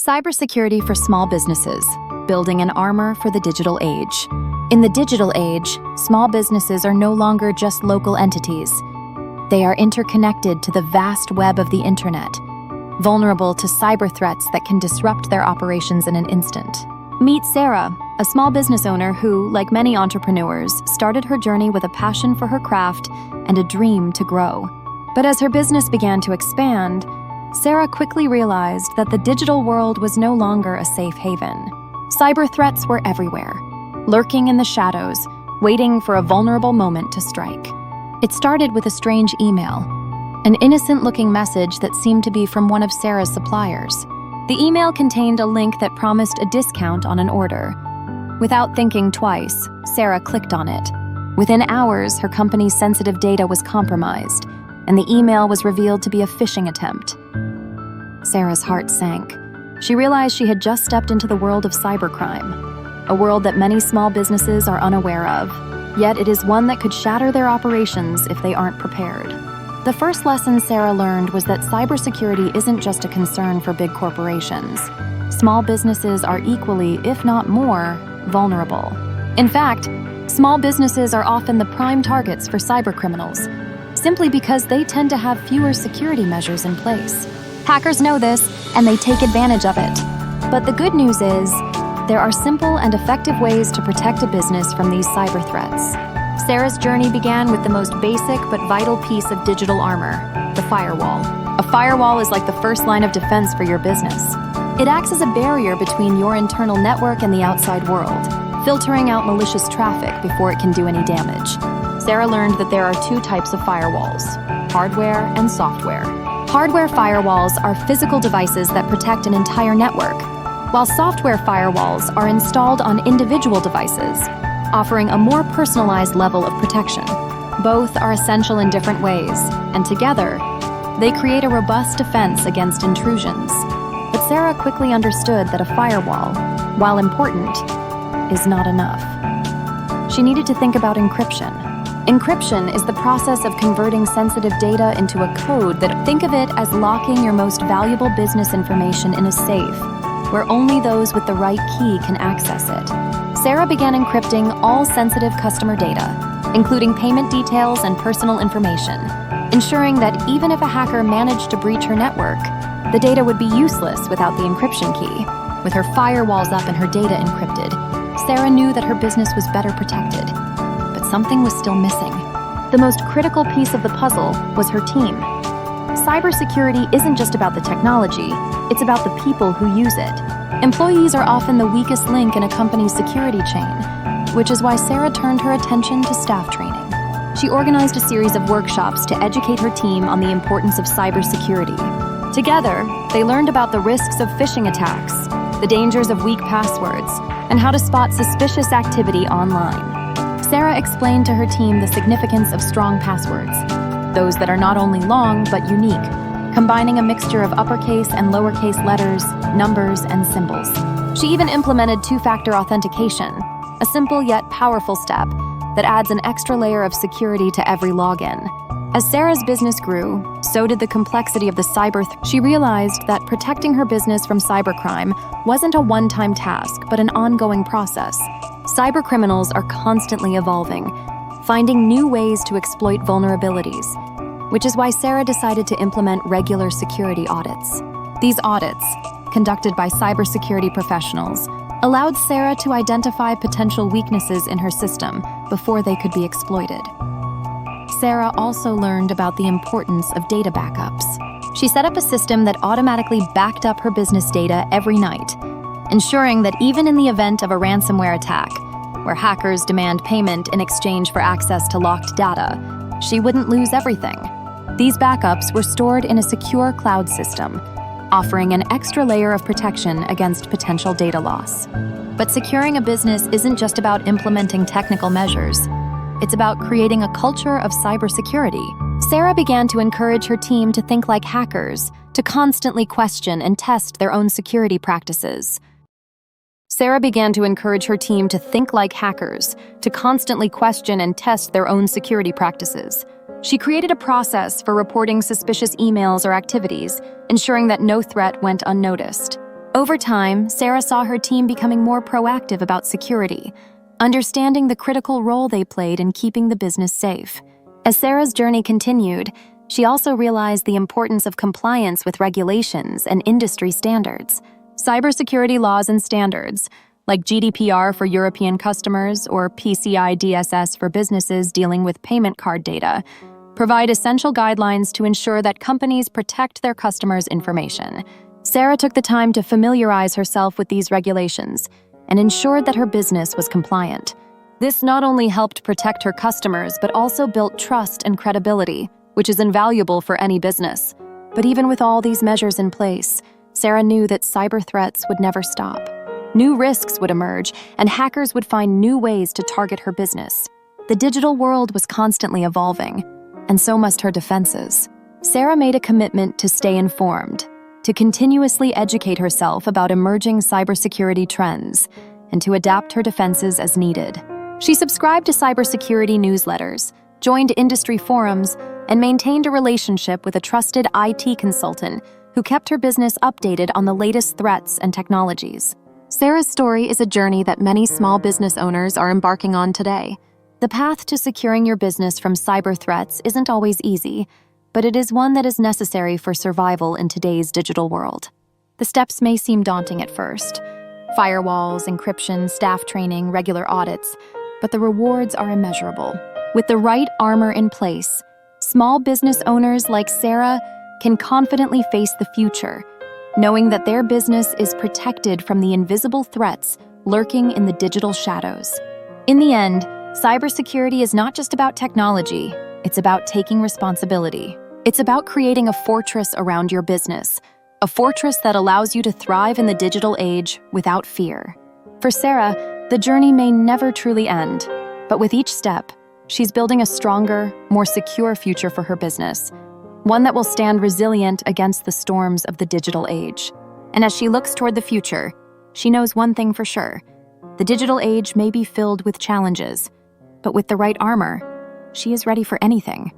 Cybersecurity for small businesses, building an armor for the digital age. In the digital age, small businesses are no longer just local entities. They are interconnected to the vast web of the internet, vulnerable to cyber threats that can disrupt their operations in an instant. Meet Sarah, a small business owner who, like many entrepreneurs, started her journey with a passion for her craft and a dream to grow. But as her business began to expand, Sarah quickly realized that the digital world was no longer a safe haven. Cyber threats were everywhere, lurking in the shadows, waiting for a vulnerable moment to strike. It started with a strange email, an innocent-looking message that seemed to be from one of Sarah's suppliers. The email contained a link that promised a discount on an order. Without thinking twice, Sarah clicked on it. Within hours, her company's sensitive data was compromised, and the email was revealed to be a phishing attempt. Sarah's heart sank. She realized she had just stepped into the world of cybercrime, a world that many small businesses are unaware of, yet it is one that could shatter their operations if they aren't prepared. The first lesson Sarah learned was that cybersecurity isn't just a concern for big corporations. Small businesses are equally, if not more, vulnerable. In fact, small businesses are often the prime targets for cybercriminals, simply because they tend to have fewer security measures in place. Hackers know this, and they take advantage of it. But the good news is, there are simple and effective ways to protect a business from these cyber threats. Sarah's journey began with the most basic but vital piece of digital armor, the firewall. A firewall is like the first line of defense for your business. It acts as a barrier between your internal network and the outside world, filtering out malicious traffic before it can do any damage. Sarah learned that there are two types of firewalls, hardware and software. Hardware firewalls are physical devices that protect an entire network, while software firewalls are installed on individual devices, offering a more personalized level of protection. Both are essential in different ways, and together, they create a robust defense against intrusions. But Sarah quickly understood that a firewall, while important, is not enough. She needed to think about encryption. Encryption is the process of converting sensitive data into a code that, think of it as locking your most valuable business information in a safe, where only those with the right key can access it. Sarah began encrypting all sensitive customer data, including payment details and personal information, ensuring that even if a hacker managed to breach her network, the data would be useless without the encryption key. With her firewalls up and her data encrypted, Sarah knew that her business was better protected. But something was still missing. The most critical piece of the puzzle was her team. Cybersecurity isn't just about the technology, it's about the people who use it. Employees are often the weakest link in a company's security chain, which is why Sarah turned her attention to staff training. She organized a series of workshops to educate her team on the importance of cybersecurity. Together, they learned about the risks of phishing attacks, the dangers of weak passwords, and how to spot suspicious activity online. Sarah explained to her team the significance of strong passwords, those that are not only long but unique, combining a mixture of uppercase and lowercase letters, numbers, and symbols. She even implemented two-factor authentication, a simple yet powerful step that adds an extra layer of security to every login. As Sarah's business grew, so did the complexity of the cyber threat. She realized that protecting her business from cybercrime wasn't a one-time task, but an ongoing process. Cybercriminals are constantly evolving, finding new ways to exploit vulnerabilities, which is why Sarah decided to implement regular security audits. These audits, conducted by cybersecurity professionals, allowed Sarah to identify potential weaknesses in her system before they could be exploited. Sarah also learned about the importance of data backups. She set up a system that automatically backed up her business data every night, ensuring that even in the event of a ransomware attack, where hackers demand payment in exchange for access to locked data, she wouldn't lose everything. These backups were stored in a secure cloud system, offering an extra layer of protection against potential data loss. But securing a business isn't just about implementing technical measures. It's about creating a culture of cybersecurity. Sarah began to encourage her team to think like hackers, to constantly question and test their own security practices. Sarah began to encourage her team to think like hackers, to constantly question and test their own security practices. She created a process for reporting suspicious emails or activities, ensuring that no threat went unnoticed. Over time, Sarah saw her team becoming more proactive about security, understanding the critical role they played in keeping the business safe. As Sarah's journey continued, she also realized the importance of compliance with regulations and industry standards. Cybersecurity laws and standards, like GDPR for European customers or PCI DSS for businesses dealing with payment card data, provide essential guidelines to ensure that companies protect their customers' information. Sarah took the time to familiarize herself with these regulations and ensured that her business was compliant. This not only helped protect her customers, but also built trust and credibility, which is invaluable for any business. But even with all these measures in place, Sarah knew that cyber threats would never stop. New risks would emerge, and hackers would find new ways to target her business. The digital world was constantly evolving, and so must her defenses. Sarah made a commitment to stay informed, to continuously educate herself about emerging cybersecurity trends, and to adapt her defenses as needed. She subscribed to cybersecurity newsletters, joined industry forums, and maintained a relationship with a trusted IT consultant who kept her business updated on the latest threats and technologies. Sarah's story is a journey that many small business owners are embarking on today. The path to securing your business from cyber threats isn't always easy, but it is one that is necessary for survival in today's digital world. The steps may seem daunting at first: firewalls, encryption, staff training, regular audits, but the rewards are immeasurable. With the right armor in place, small business owners like Sarah can confidently face the future, knowing that their business is protected from the invisible threats lurking in the digital shadows. In the end, cybersecurity is not just about technology, it's about taking responsibility. It's about creating a fortress around your business, a fortress that allows you to thrive in the digital age without fear. For Sarah, the journey may never truly end, but with each step, she's building a stronger, more secure future for her business, one that will stand resilient against the storms of the digital age. And as she looks toward the future, she knows one thing for sure: the digital age may be filled with challenges, but with the right armor, she is ready for anything.